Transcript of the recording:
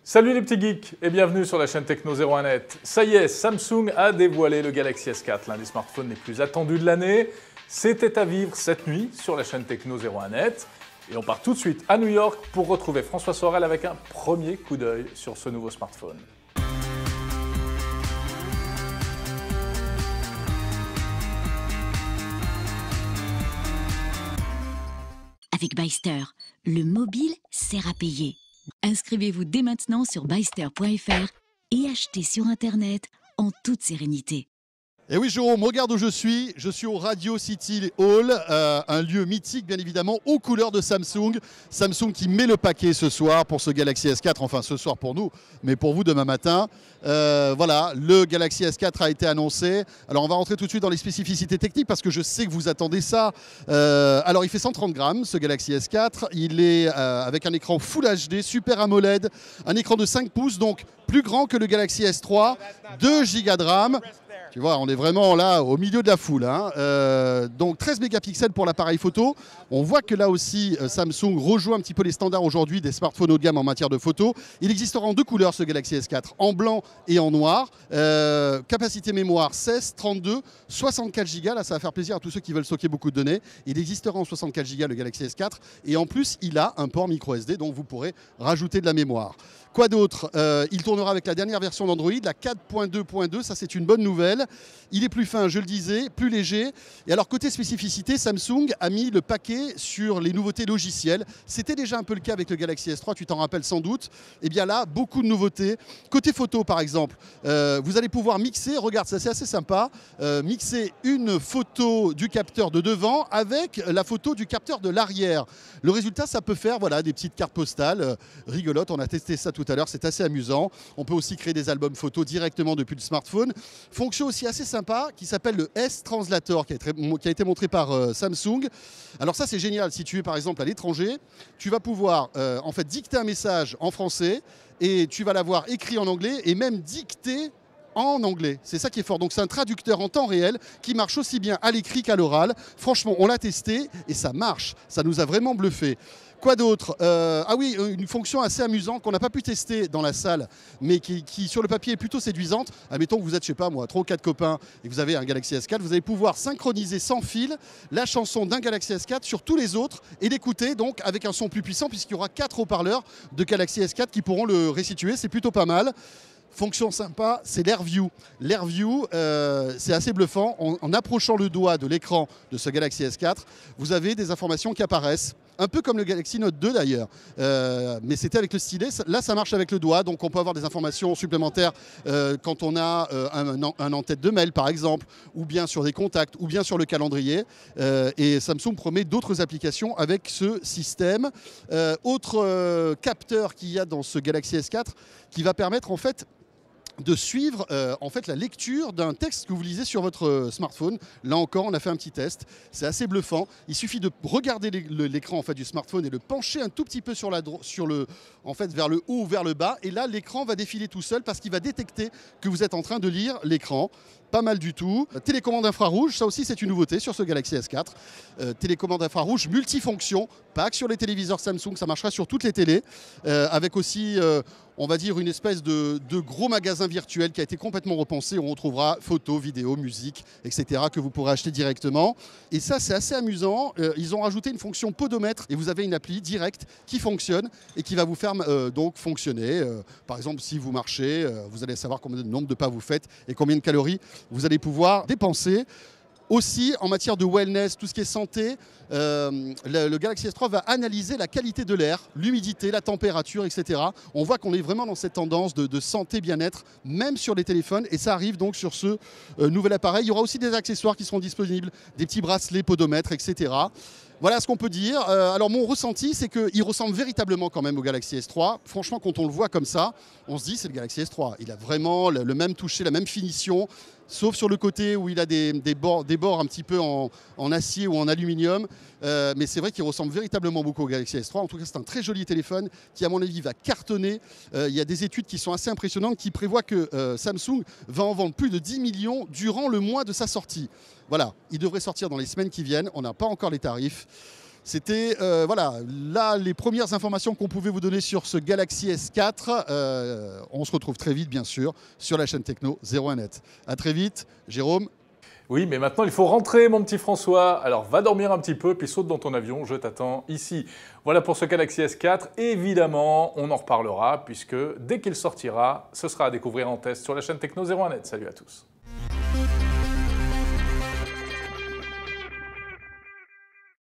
Salut les petits geeks et bienvenue sur la chaîne Techno01net. Ça y est, Samsung a dévoilé le Galaxy S4, l'un des smartphones les plus attendus de l'année. C'était à vivre cette nuit sur la chaîne Techno01net. Et on part tout de suite à New York pour retrouver François Sorel avec un premier coup d'œil sur ce nouveau smartphone. Avec Byster, le mobile sert à payer. Inscrivez-vous dès maintenant sur byster.fr et achetez sur Internet en toute sérénité. Et oui Jérôme, regarde où je suis au Radio City Hall, un lieu mythique bien évidemment, aux couleurs de Samsung. Samsung qui met le paquet ce soir pour ce Galaxy S4, enfin ce soir pour nous, mais pour vous demain matin. Voilà, le Galaxy S4 a été annoncé. Alors on va rentrer tout de suite dans les spécificités techniques parce que je sais que vous attendez ça. Alors il fait 130 grammes ce Galaxy S4, il est avec un écran Full HD, Super AMOLED, un écran de 5 pouces, donc plus grand que le Galaxy S3, 2 Go de RAM. Tu vois, on est vraiment là au milieu de la foule. Hein. Donc 13 mégapixels pour l'appareil photo. On voit que là aussi, Samsung rejoint un petit peu les standards aujourd'hui des smartphones haut de gamme en matière de photo. Il existera en deux couleurs ce Galaxy S4, en blanc et en noir. Capacité mémoire 16, 32, 64 Go. Là, ça va faire plaisir à tous ceux qui veulent stocker beaucoup de données. Il existera en 64 Go le Galaxy S4. Et en plus, il a un port micro SD, donc vous pourrez rajouter de la mémoire. Quoi d'autre? Il tournera avec la dernière version d'Android, la 4.2.2, ça c'est une bonne nouvelle. Il est plus fin, je le disais, plus léger. Et alors côté spécificité, Samsung a mis le paquet sur les nouveautés logicielles. C'était déjà un peu le cas avec le Galaxy S3, tu t'en rappelles sans doute. Et bien là, beaucoup de nouveautés. Côté photo par exemple, vous allez pouvoir mixer, regarde ça c'est assez sympa, mixer une photo du capteur de devant avec la photo du capteur de l'arrière. Le résultat, ça peut faire voilà, des petites cartes postales rigolotes, on a testé ça tout à l'heure, c'est assez amusant. On peut aussi créer des albums photos directement depuis le smartphone. Fonction aussi assez sympa qui s'appelle le S-Translator qui a été montré par Samsung. Alors ça c'est génial, si tu es par exemple à l'étranger, tu vas pouvoir en fait dicter un message en français et tu vas l'avoir écrit en anglais et même dicté en anglais. C'est ça qui est fort. Donc c'est un traducteur en temps réel qui marche aussi bien à l'écrit qu'à l'oral. Franchement, on l'a testé et ça marche. Ça nous a vraiment bluffé. Quoi d'autre? Ah oui, une fonction assez amusante qu'on n'a pas pu tester dans la salle, mais qui sur le papier est plutôt séduisante. Admettons que vous êtes, je sais pas moi, 3 ou 4 copains et que vous avez un Galaxy S4, vous allez pouvoir synchroniser sans fil la chanson d'un Galaxy S4 sur tous les autres et l'écouter donc avec un son plus puissant puisqu'il y aura 4 haut-parleurs de Galaxy S4 qui pourront le restituer. C'est plutôt pas mal. Fonction sympa, c'est l'AirView. L'AirView, c'est assez bluffant. En approchant le doigt de l'écran de ce Galaxy S4, vous avez des informations qui apparaissent. Un peu comme le Galaxy Note 2 d'ailleurs, mais c'était avec le stylet. Là, ça marche avec le doigt, donc on peut avoir des informations supplémentaires quand on a un en-tête de mail par exemple, ou bien sur des contacts, ou bien sur le calendrier. Et Samsung promet d'autres applications avec ce système. Autre capteur qu'il y a dans ce Galaxy S4 qui va permettre en fait de suivre en fait la lecture d'un texte que vous lisez sur votre smartphone. Là encore, on a fait un petit test. C'est assez bluffant. Il suffit de regarder l'écran en fait, du smartphone et le pencher un tout petit peu en fait, vers le haut ou vers le bas. Et là, l'écran va défiler tout seul parce qu'il va détecter que vous êtes en train de lire l'écran. Pas mal du tout. Télécommande infrarouge, ça aussi c'est une nouveauté sur ce Galaxy S4. Télécommande infrarouge multifonction, pas que sur les téléviseurs Samsung, ça marchera sur toutes les télés. Avec aussi, on va dire, une espèce de gros magasin virtuel qui a été complètement repensé. On retrouvera photos, vidéos, musique, etc. que vous pourrez acheter directement. Et ça c'est assez amusant. Ils ont rajouté une fonction podomètre et vous avez une appli directe qui fonctionne et qui va vous faire donc fonctionner. Par exemple, si vous marchez, vous allez savoir combien de nombre de pas vous faites et combien de calories vous allez pouvoir dépenser. Aussi, en matière de wellness, tout ce qui est santé, le Galaxy S3 va analyser la qualité de l'air, l'humidité, la température, etc. On voit qu'on est vraiment dans cette tendance de santé, bien-être, même sur les téléphones. Et ça arrive donc sur ce nouvel appareil. Il y aura aussi des accessoires qui seront disponibles, des petits bracelets, podomètres, etc. Voilà ce qu'on peut dire. Alors mon ressenti, c'est qu'il ressemble véritablement quand même au Galaxy S3. Franchement, quand on le voit comme ça, on se dit c'est le Galaxy S3. Il a vraiment le même toucher, la même finition, sauf sur le côté où il a des bords un petit peu en acier ou en aluminium. Mais c'est vrai qu'il ressemble véritablement beaucoup au Galaxy S3. En tout cas, c'est un très joli téléphone qui, à mon avis, va cartonner. Il y a des études qui sont assez impressionnantes qui prévoient que Samsung va en vendre plus de 10 millions durant le mois de sa sortie. Voilà, il devrait sortir dans les semaines qui viennent. On n'a pas encore les tarifs. C'était voilà, là les premières informations qu'on pouvait vous donner sur ce Galaxy S4. On se retrouve très vite, bien sûr, sur la chaîne Techno 01net. À très vite, Jérôme. Oui, mais maintenant il faut rentrer, mon petit François. Alors va dormir un petit peu, puis saute dans ton avion, je t'attends ici. Voilà pour ce Galaxy S4. Évidemment, on en reparlera, puisque dès qu'il sortira, ce sera à découvrir en test sur la chaîne Techno 01net. Salut à tous.